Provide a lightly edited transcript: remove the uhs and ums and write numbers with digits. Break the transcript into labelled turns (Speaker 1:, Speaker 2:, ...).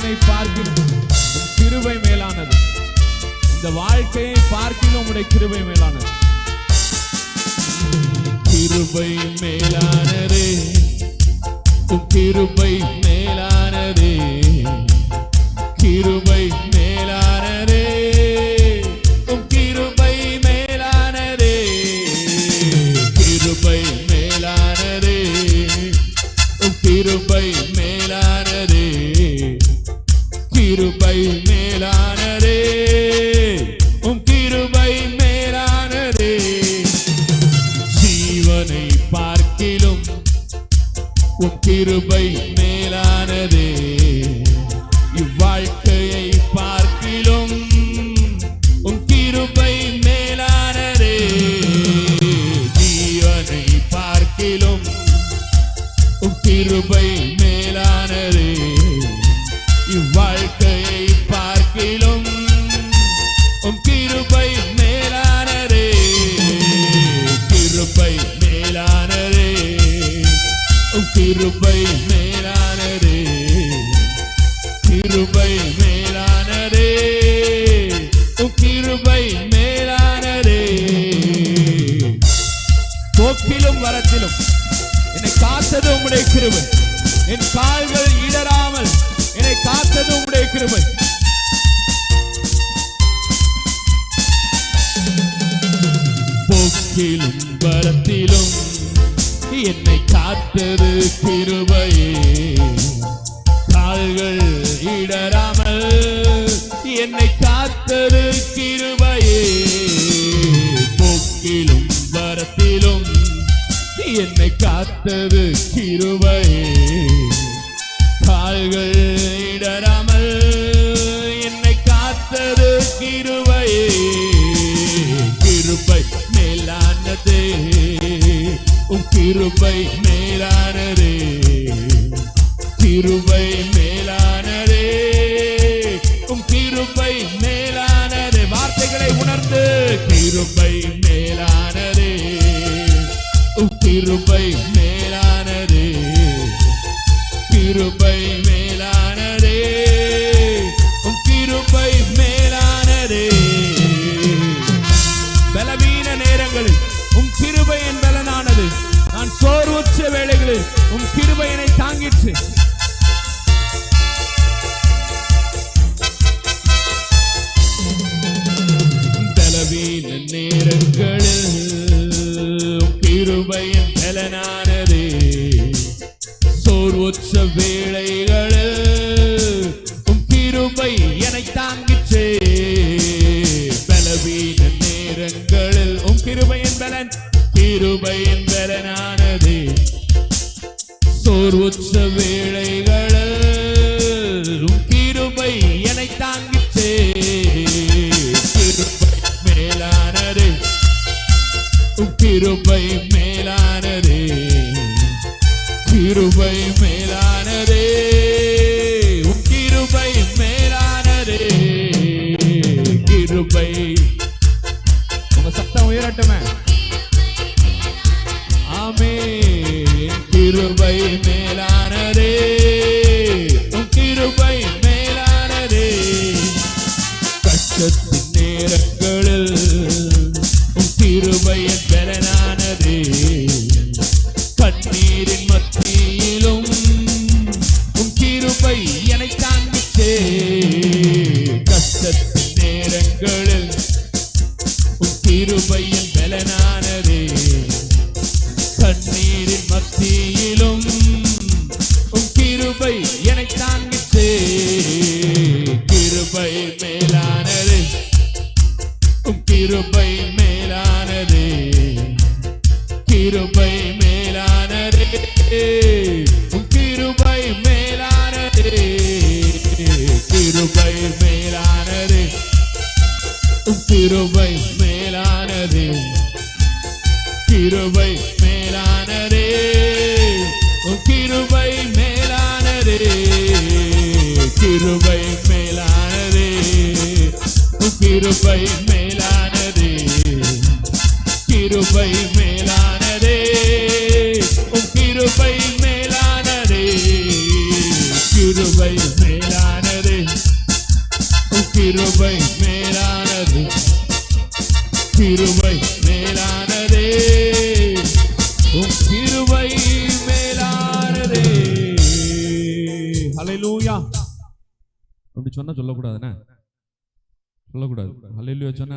Speaker 1: ஜீவனை பார்க்கிலும் கிருபை மேலானது. இந்த வாழ்க்கையை பார்க்கிலும் உம்முடைய கிருபை மேலானது. கிருபை மேலானதே, உம் கிருபை மேலானதே, கிருபை மேலானதே, உம் கிருபை மேலானதே, கிருபை மேலானதே, உம் கிருபை மேலானதே, கிருபை மேலானதே, உம் கிருபை மேலானதே. ஜீவனை பார்க்கிலும் உம் கிருபை மேலானதே, இவ்வாழ்க்கையை பார்க்கிலும் உம் கிருபை மேலானதே. ஜீவனை பார்க்கிலும் உம் கிருபை மேலானதே, இவ்வாழ்க்கையை பார்க்கிலும் உம் கிருபை மேலானதே. கிருபை மேலானதே, உம் கிருபை மேலானதே, கிருபை மேலானதே, உம் கிருபை மேலானதே. போக்கிலும் வரத்திலும் என்னை காத்தது உம்முடைய கிருபை. என் கால்கள் இடராமல் என்னை காத்தது உம்முடைய கிருபை. போக்கிலும் வரத்திலும் என்னை காத்தது கிருபையே. கால்கள் இடராமல் என்னை காத்தது கிருபையே. போக்கிலும் வரத்திலும் என்னை காத்தது கிருபையே. கால்கள் இடராமல் என்னை காத்தது கிருபையே. கிருபை மேலானதே, உம் கிருபை மேலானதே, கிருபை மேலானதே, உம் கிருபை மேலானதே. வார்த்தைகளை உணர்ந்து கிருபை மேலானதே, உம் கிருபை மேலானதே, கிருபை மேலானதே, உம் கிருபை மேலானதே. பலவீன நேரங்களில் உம் கிருபை என் பலனானது. நான் சோர்வுற்ற வேளைகளில் உம் கிருபை என்னை தாங்கிற்று. பலவீன நேரங்களில் உம் கிருபை என் பலனானது. சோர்வுற்ற வேளைகளில் உம் கிருபை என்னை தாங்கிற்று. பலவீன நேரங்களில் உம் கிருபை என் பலன், கிருபை என் பலனானது. சோர்வுற்ற வேளைகளில் உம் கிருபை என்னை தாங்கிற்று. கிருபை மேலானது, உம் கிருபை மேலானது, கிருபை மேலானதே, உம் கிருபை மேலானதே. கிருபை, உங்க சத்தம் உயரட்டுமே. ஆமென். கிருபை மேலானதே, உம் கிருபை மேலானதே. கஷ்டத்தின் நேரங்களில் உம் கிருபை என் பலனானதே. கண்ணீரின் மத்தியிலும் உம் கிருபை என்னை தாங்கிற்றே. கஷ்டத்தின் நேரங்களில் உம் கிருபை என் பலனானதே. கண்ணீரின் மத்தியிலும் உம் கிருபை என்னை தாங்கிற்றே. கிருபை மேலானது, உம் கிருபை மேலானது, கிருபை மேலானதே, உம் கிருபை மேலானதே. கிருபை மேலானது, உம் கிருபை மேலானது, கிருபை மேலானதே, உம் கிருபை மேலானதே. கிருபை மேலானதே, உம் கிருபை மேலானதே, கிருபை மேலானதே, உம் கிருபை மேலானதே. கிருபை மேலானதே, கிருபை மேலானது, கிருபை மேலானதே, உம் கிருபை மேலானதே. ஹல்லேலூயா. அப்படி சொன்னா சொல்லக்கூடாதுண்ணே, சொல்லக்கூடாது. ஹல்லேலூயா சொன்னா